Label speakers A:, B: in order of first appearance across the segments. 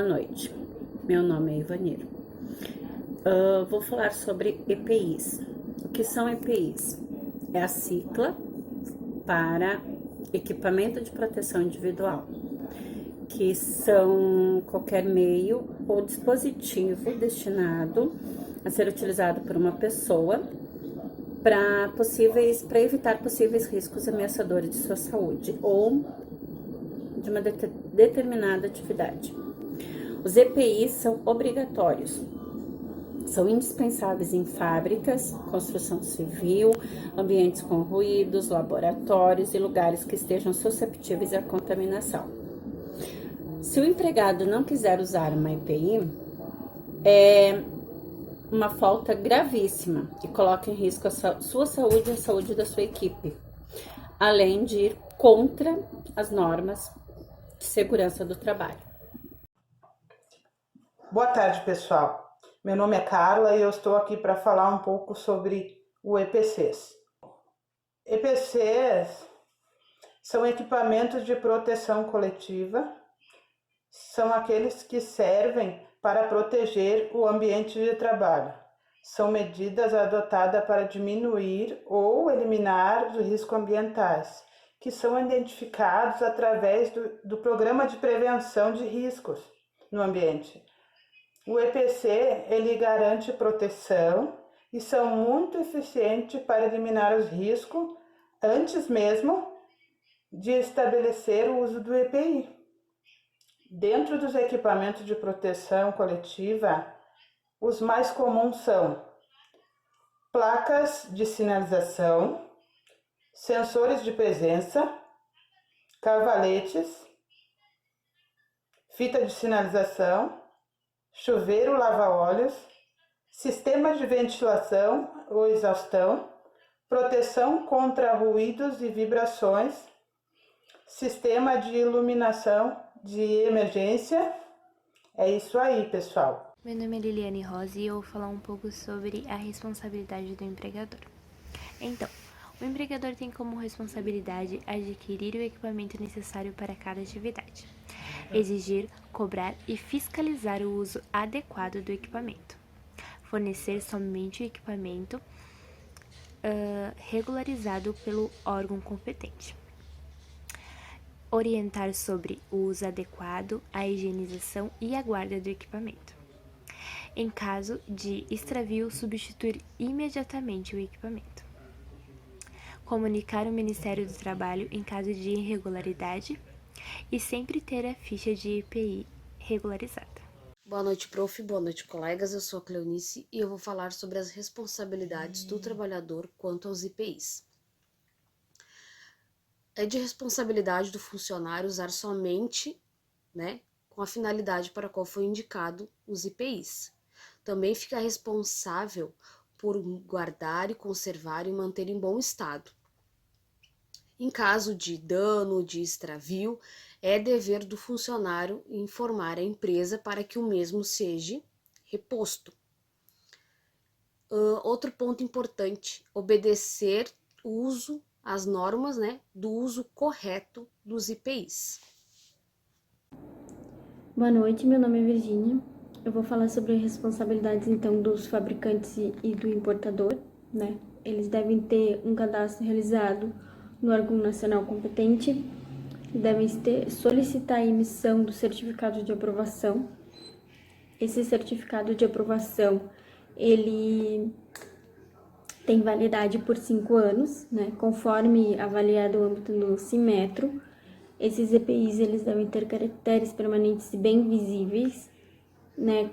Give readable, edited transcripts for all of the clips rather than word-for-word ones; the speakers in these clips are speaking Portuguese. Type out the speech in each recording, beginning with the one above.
A: noite. Meu nome é Ivanir. Vou falar sobre EPIs. O que são EPIs? É a sigla para equipamento de proteção individual, que são qualquer meio ou dispositivo destinado a ser utilizado por uma pessoa para evitar possíveis riscos ameaçadores de sua saúde ou de uma determinada atividade. Os EPIs são obrigatórios, são indispensáveis em fábricas, construção civil, ambientes com ruídos, laboratórios e lugares que estejam susceptíveis à contaminação. Se o empregado não quiser usar uma EPI, é uma falta gravíssima que coloca em risco a sua saúde e a saúde da sua equipe, além de ir contra as normas de segurança do trabalho.
B: Boa tarde, pessoal. Meu nome é Carla e eu estou aqui para falar um pouco sobre o EPCs. EPCs são equipamentos de proteção coletiva, são aqueles que servem para proteger o ambiente de trabalho. São medidas adotadas para diminuir ou eliminar os riscos ambientais, que são identificados através do Programa de Prevenção de Riscos no Ambiente. O EPC, ele garante proteção e são muito eficientes para eliminar os riscos antes mesmo de estabelecer o uso do EPI. Dentro dos equipamentos de proteção coletiva, os mais comuns são placas de sinalização, sensores de presença, cavaletes, fita de sinalização, chuveiro lava-óleos, sistemas de ventilação ou exaustão, proteção contra ruídos e vibrações, sistema de iluminação de emergência. É isso aí, pessoal.
C: Meu nome é Liliane Rosa e eu vou falar um pouco sobre a responsabilidade do empregador. Então, o empregador tem como responsabilidade adquirir o equipamento necessário para cada atividade, exigir, cobrar e fiscalizar o uso adequado do equipamento, fornecer somente o equipamento regularizado pelo órgão competente, orientar sobre o uso adequado, a higienização e a guarda do equipamento. Em caso de extravio, substituir imediatamente o equipamento. Comunicar ao Ministério do Trabalho em caso de irregularidade e sempre ter a ficha de EPI regularizada.
D: Boa noite, prof. Boa noite, colegas. Eu sou a Cleonice e eu vou falar sobre as responsabilidades do trabalhador quanto aos EPIs. É de responsabilidade do funcionário usar somente, com a finalidade para a qual foi indicado os EPIs. Também fica responsável por guardar e conservar e manter em bom estado. Em caso de dano, de extravio, é dever do funcionário informar a empresa para que o mesmo seja reposto. Outro ponto importante, obedecer às normas, do uso correto dos EPIs.
E: Boa noite, meu nome é Virgínia. Eu vou falar sobre as responsabilidades, então, dos fabricantes e do importador, Eles devem ter um cadastro realizado no órgão nacional competente, devem solicitar a emissão do certificado de aprovação. Esse certificado de aprovação, ele tem validade por 5 anos, conforme avaliado o âmbito do Simetro. Esses EPIs, eles devem ter caracteres permanentes e bem visíveis,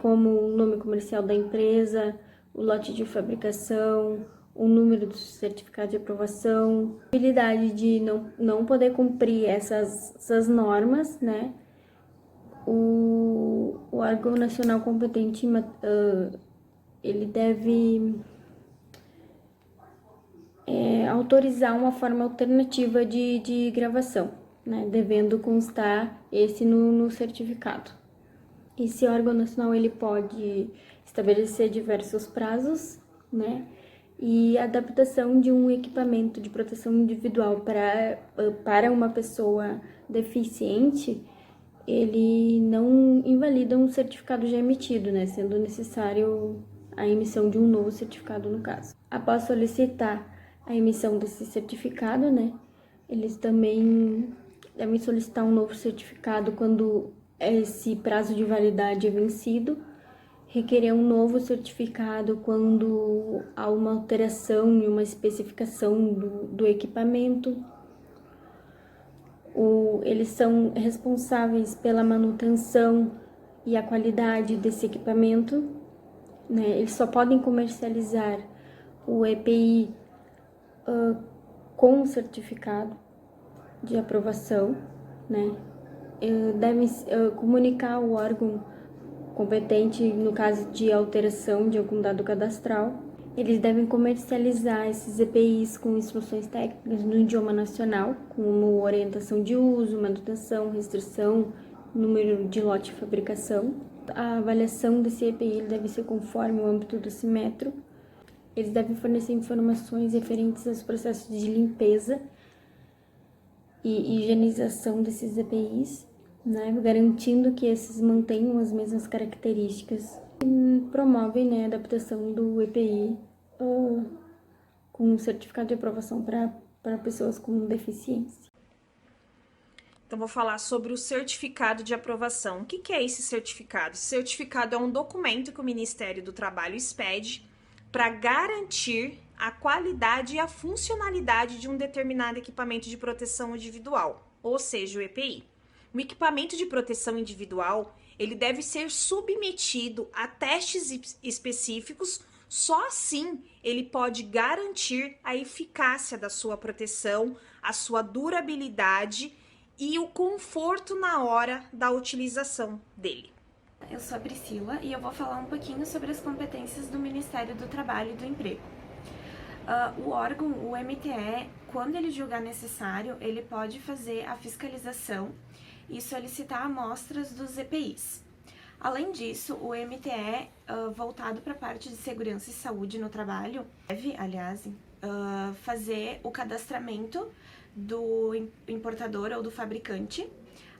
E: como o nome comercial da empresa, o lote de fabricação, o número do certificado de aprovação, a possibilidade de não poder cumprir essas normas, O órgão nacional competente, ele deve autorizar uma forma alternativa de gravação, devendo constar esse no certificado. Esse órgão nacional, ele pode estabelecer diversos prazos, e adaptação de um equipamento de proteção individual para uma pessoa deficiente, ele não invalida um certificado já emitido, né, sendo necessário a emissão de um novo certificado no caso. Após solicitar a emissão desse certificado, né, eles também devem solicitar um novo certificado quando esse prazo de validade é vencido, requerer um novo certificado quando há uma alteração em uma especificação do equipamento. Eles são responsáveis pela manutenção e a qualidade desse equipamento, né? Eles só podem comercializar o EPI com certificado de aprovação, né? Devem comunicar ao órgão competente no caso de alteração de algum dado cadastral. Eles devem comercializar esses EPIs com instruções técnicas no idioma nacional, como orientação de uso, manutenção, restrição, número de lote de fabricação. A avaliação desse EPI deve ser conforme o âmbito do Simetro. Eles devem fornecer informações referentes aos processos de limpeza e higienização desses EPIs, né, garantindo que esses mantenham as mesmas características e promovem, né, a adaptação do EPI com um certificado de aprovação para pessoas com deficiência.
F: Então, vou falar sobre o certificado de aprovação. O que é esse certificado? Esse certificado é um documento que o Ministério do Trabalho expede para garantir a qualidade e a funcionalidade de um determinado equipamento de proteção individual, ou seja, o EPI. O equipamento de proteção individual, ele deve ser submetido a testes específicos, só assim ele pode garantir a eficácia da sua proteção, a sua durabilidade e o conforto na hora da utilização dele.
C: Eu sou a Priscila e eu vou falar um pouquinho sobre as competências do Ministério do Trabalho e do Emprego. O órgão, o MTE, quando ele julgar necessário, ele pode fazer a fiscalização e solicitar amostras dos EPIs. Além disso, o MTE, voltado para a parte de segurança e saúde no trabalho, deve, aliás, fazer o cadastramento do importador ou do fabricante.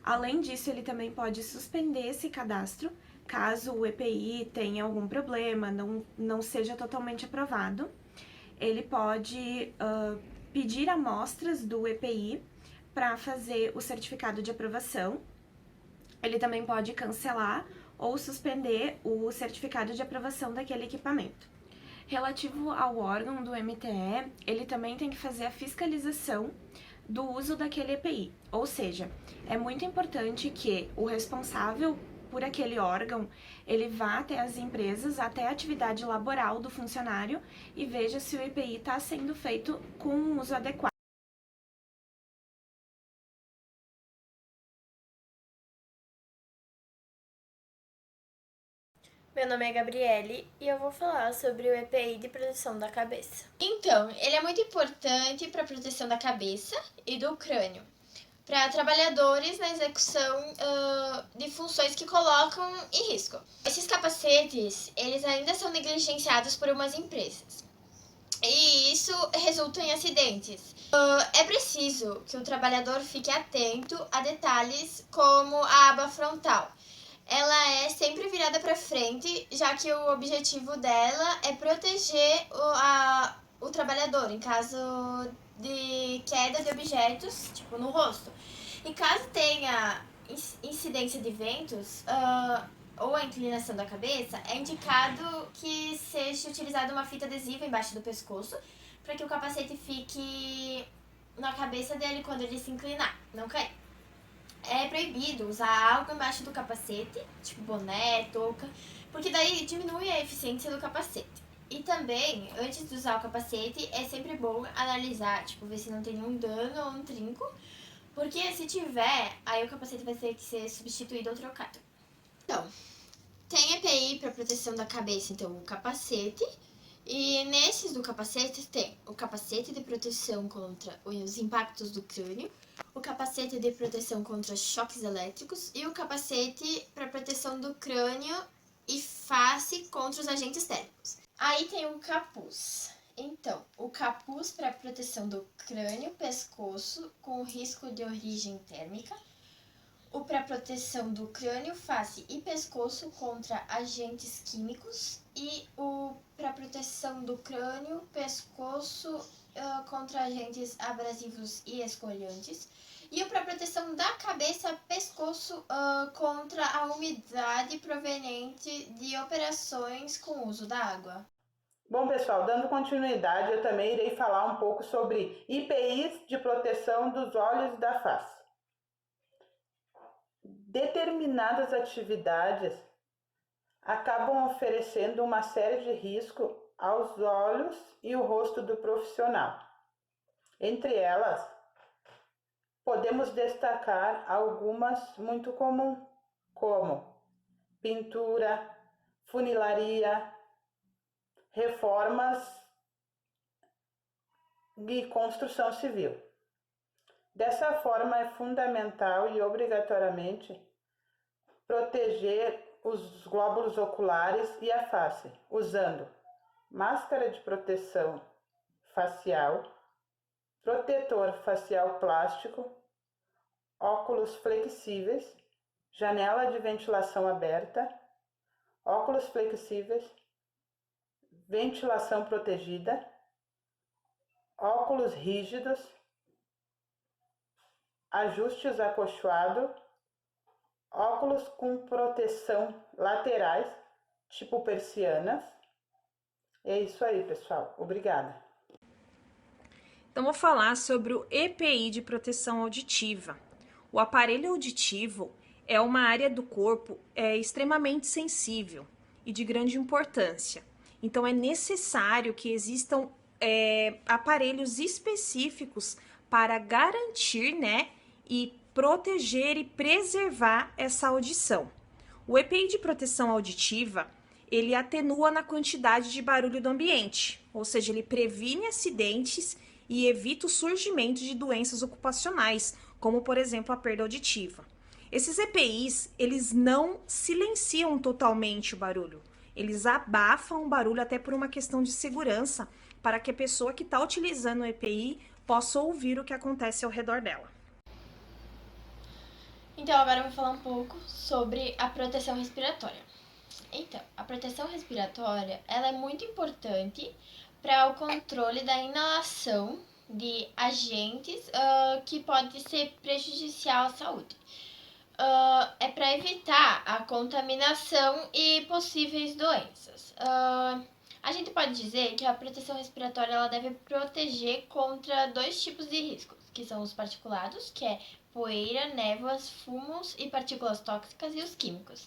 C: Além disso, ele também pode suspender esse cadastro caso o EPI tenha algum problema, não seja totalmente aprovado. Ele pode pedir amostras do EPI para fazer o certificado de aprovação. Ele também pode cancelar ou suspender o certificado de aprovação daquele equipamento. Relativo ao órgão do MTE, ele também tem que fazer a fiscalização do uso daquele EPI, ou seja, é muito importante que o responsável por aquele órgão, ele vá até as empresas, até a atividade laboral do funcionário e veja se o EPI está sendo feito com um uso adequado.
G: Meu nome é Gabriele e eu vou falar sobre o EPI de proteção da cabeça.
H: Então, ele é muito importante para a proteção da cabeça e do crânio, para trabalhadores na execução de funções que colocam em risco. Esses capacetes, eles ainda são negligenciados por umas empresas. E isso resulta em acidentes. É preciso que o trabalhador fique atento a detalhes como a aba frontal. Ela é sempre virada para frente, já que o objetivo dela é proteger o trabalhador em caso de queda de objetos, tipo no rosto. E caso tenha incidência de ventos ou a inclinação da cabeça, é indicado que seja utilizada uma fita adesiva embaixo do pescoço para que o capacete fique na cabeça dele quando ele se inclinar, não cair. É proibido usar algo embaixo do capacete, tipo boné, touca, porque daí diminui a eficiência do capacete. E também, antes de usar o capacete, é sempre bom analisar, tipo, ver se não tem nenhum dano ou um trinco, porque se tiver, aí o capacete vai ter que ser substituído ou trocado. Então, tem EPI para proteção da cabeça, então o capacete, e nesses do capacete tem o capacete de proteção contra os impactos do crânio, o capacete de proteção contra choques elétricos e o capacete para proteção do crânio e face contra os agentes térmicos. Aí tem o capuz. Então, o capuz para proteção do crânio, pescoço com risco de origem térmica, o para proteção do crânio, face e pescoço contra agentes químicos e o para proteção do crânio, pescoço contra agentes abrasivos e esfoliantes, e o para proteção da cabeça, pescoço contra a umidade proveniente de operações com uso da água.
B: Bom, pessoal, dando continuidade, eu também irei falar um pouco sobre EPIs de proteção dos olhos e da face. Determinadas atividades acabam oferecendo uma série de riscos aos olhos e o rosto do profissional. Entre elas, podemos destacar algumas muito comuns, como pintura, funilaria, reformas e construção civil. Dessa forma, é fundamental e obrigatoriamente proteger os glóbulos oculares e a face, usando máscara de proteção facial, protetor facial plástico, óculos flexíveis, janela de ventilação aberta, óculos flexíveis, ventilação protegida, óculos rígidos, ajustes acolchoado, óculos com proteção laterais, tipo persianas. É isso aí, pessoal. Obrigada.
F: Então, vou falar sobre o EPI de proteção auditiva. O aparelho auditivo é uma área do corpo extremamente sensível e de grande importância. Então, é necessário que existam aparelhos específicos para garantir, e proteger e preservar essa audição. O EPI de proteção auditiva, ele atenua na quantidade de barulho do ambiente, ou seja, ele previne acidentes e evita o surgimento de doenças ocupacionais, como, por exemplo, a perda auditiva. Esses EPIs, eles não silenciam totalmente o barulho, eles abafam o barulho até por uma questão de segurança, para que a pessoa que está utilizando o EPI possa ouvir o que acontece ao redor dela.
H: Então, agora eu vou falar um pouco sobre a proteção respiratória. Então, a proteção respiratória, ela é muito importante para o controle da inalação de agentes que pode ser prejudicial à saúde. É para evitar a contaminação e possíveis doenças. A gente pode dizer que a proteção respiratória ela deve proteger contra 2 tipos de riscos, que são os particulados, que é poeira, névoas, fumos e partículas tóxicas, e os químicos.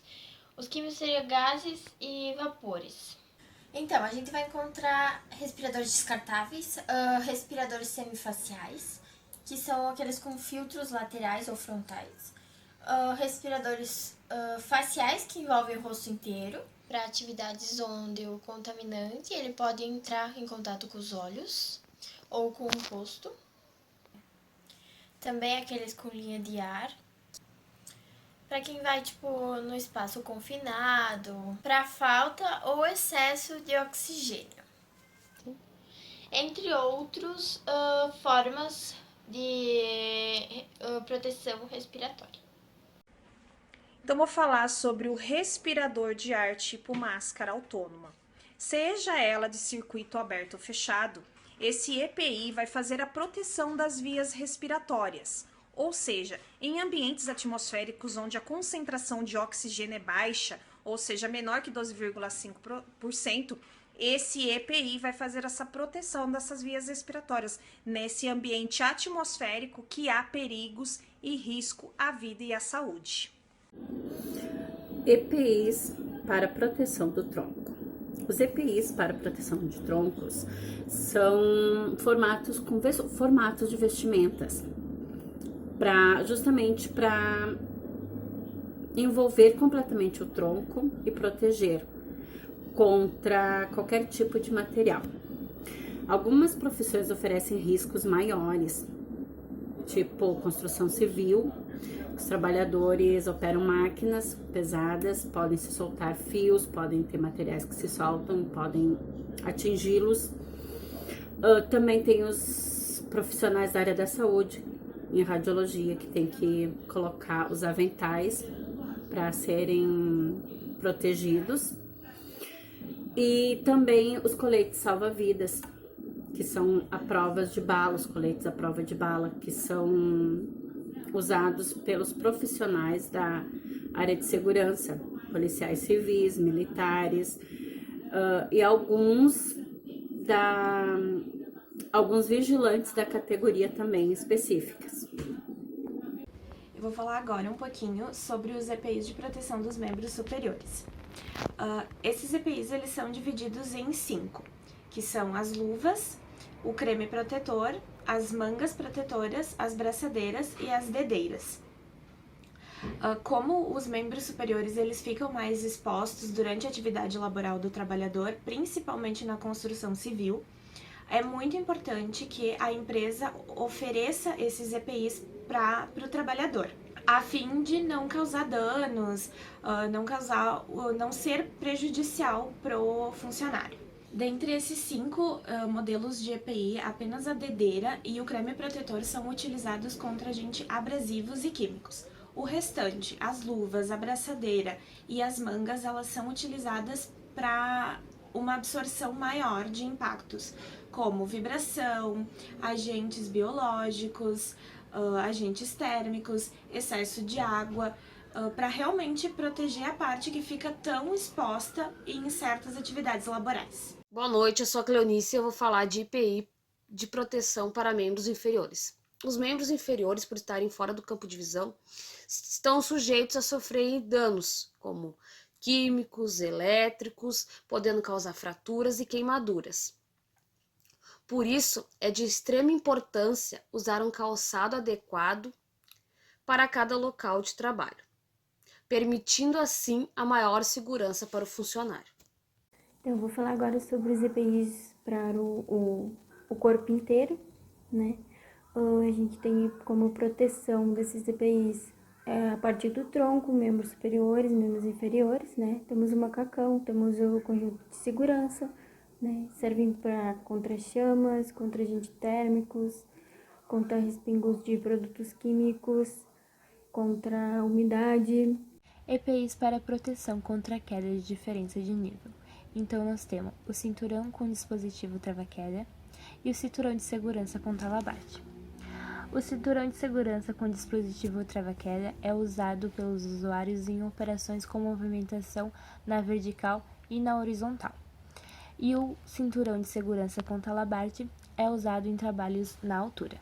H: Os químicos seriam gases e vapores. Então, a gente vai encontrar respiradores descartáveis, respiradores semifaciais, que são aqueles com filtros laterais ou frontais, respiradores faciais, que envolvem o rosto inteiro, para atividades onde o contaminante ele pode entrar em contato com os olhos ou com o rosto. Também aqueles com linha de ar, para quem vai no espaço confinado, para falta ou excesso de oxigênio, entre outras formas de proteção respiratória.
F: Então, vou falar sobre o respirador de ar tipo máscara autônoma. Seja ela de circuito aberto ou fechado, esse EPI vai fazer a proteção das vias respiratórias, ou seja, em ambientes atmosféricos onde a concentração de oxigênio é baixa, ou seja, menor que 12,5%, esse EPI vai fazer essa proteção dessas vias respiratórias nesse ambiente atmosférico que há perigos e risco à vida e à saúde.
A: EPIs para proteção do tronco. Os EPIs para proteção de troncos são formatos de vestimentas, justamente para envolver completamente o tronco e proteger contra qualquer tipo de material. Algumas profissões oferecem riscos maiores, tipo construção civil. Os trabalhadores operam máquinas pesadas, podem se soltar fios, podem ter materiais que se soltam, podem atingi-los. Também tem os profissionais da área da saúde, em radiologia que tem que colocar os aventais para serem protegidos. E também os coletes salva-vidas, que são a prova de bala, os coletes à prova de bala, que são usados pelos profissionais da área de segurança, policiais civis, militares, e alguns vigilantes da categoria também específicas.
F: Eu vou falar agora um pouquinho sobre os EPIs de proteção dos membros superiores. Esses EPIs eles são divididos em 5, que são as luvas, o creme protetor, as mangas protetoras, as braçadeiras e as dedeiras. Como os membros superiores eles ficam mais expostos durante a atividade laboral do trabalhador, principalmente na construção civil, é muito importante que a empresa ofereça esses EPIs para o trabalhador, a fim de não causar danos, não ser prejudicial para o funcionário. Dentre esses 5 modelos de EPI, apenas a dedeira e o creme protetor são utilizados contra agentes abrasivos e químicos. O restante, as luvas, a braçadeira e as mangas, elas são utilizadas para uma absorção maior de impactos, como vibração, agentes biológicos, agentes térmicos, excesso de água, para realmente proteger a parte que fica tão exposta em certas atividades laborais.
D: Boa noite, eu sou a Cleonice e eu vou falar de EPI de proteção para membros inferiores. Os membros inferiores, por estarem fora do campo de visão, estão sujeitos a sofrer danos, como químicos, elétricos, podendo causar fraturas e queimaduras. Por isso, é de extrema importância usar um calçado adequado para cada local de trabalho, permitindo assim a maior segurança para o funcionário.
E: Então, eu vou falar agora sobre os EPIs para o corpo inteiro, né? A gente tem como proteção desses EPIs a partir do tronco, membros superiores, membros inferiores, né? Temos o macacão, temos o conjunto de segurança, né? Servem contra chamas, contra agentes térmicos, contra respingos de produtos químicos, contra umidade.
C: EPIs para proteção contra queda de diferença de nível. Então, nós temos o cinturão com dispositivo trava-queda e o cinturão de segurança com talabarte. O cinturão de segurança com dispositivo trava-queda é usado pelos usuários em operações com movimentação na vertical e na horizontal. E o cinturão de segurança com talabarte é usado em trabalhos na altura.